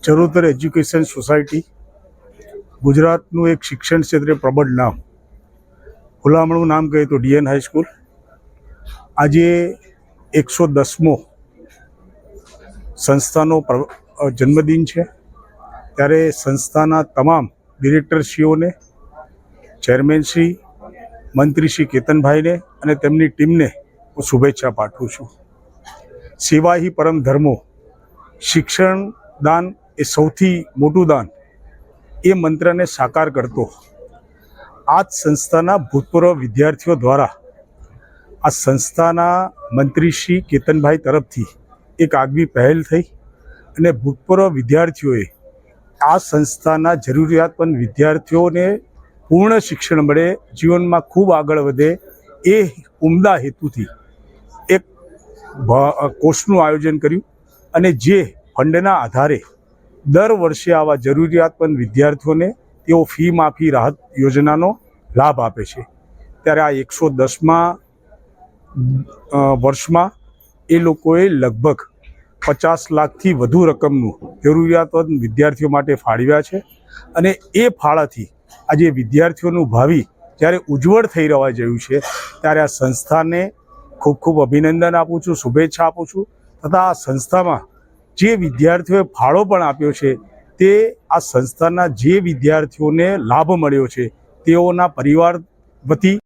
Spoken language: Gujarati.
ચરોતર એજ્યુકેશન સોસાયટી ગુજરાતનું એક શિક્ષણ ક્ષેત્રે પ્રબળ નામ, ભૂલામણું નામ કહીએ તો ડીએન હાઈસ્કૂલ. આજે 110મો સંસ્થાનો જન્મદિન છે, ત્યારે સંસ્થાના તમામ ડિરેક્ટરશ્રીઓને, ચેરમેનશ્રી, મંત્રી શ્રી કેતનભાઈને અને તેમની ટીમને હું શુભેચ્છા પાઠવું છું. સેવા હિ પરમ ધર્મો, શિક્ષણ દાન એ સૌથી મોટું દાન, એ મંત્રને સાકાર કરતો આ જ સંસ્થાના ભૂતપૂર્વ વિદ્યાર્થીઓ દ્વારા આ સંસ્થાના મંત્રી શ્રી કેતનભાઈ તરફથી એક આગવી પહેલ થઈ અને ભૂતપૂર્વ વિદ્યાર્થીઓએ આ સંસ્થાના જરૂરિયાતમંદ વિદ્યાર્થીઓને પૂર્ણ શિક્ષણ મળે, જીવનમાં ખૂબ આગળ વધે, એ ઉમદા હેતુથી એક કોર્સનું આયોજન કર્યું અને જે ફંડના આધારે દર વર્ષે આવા જરૂરિયાતમંદ વિદ્યાર્થીઓને તેઓ ફી માફી રાહત યોજનાનો લાભ આપે છે. ત્યારે આ 110મા વર્ષમાં એ લોકોએ લગભગ 50 લાખથી વધુ રકમનું જરૂરિયાતમંદ વિદ્યાર્થીઓ માટે ફાળવ્યા છે અને એ ફાળાથી આજે વિદ્યાર્થીઓનું ભાવિ જ્યારે ઉજ્જવળ થઈ રહેવા જેવું છે, ત્યારે આ સંસ્થાને ખૂબ ખૂબ અભિનંદન આપું છું, શુભેચ્છા આપું છું. તથા આ સંસ્થામાં જે વિદ્યાર્થીઓએ ફાળો પણ આપ્યો છે તે આ સંસ્થાના જે વિદ્યાર્થીઓને લાભ મળ્યો છે તેઓના પરિવાર વતી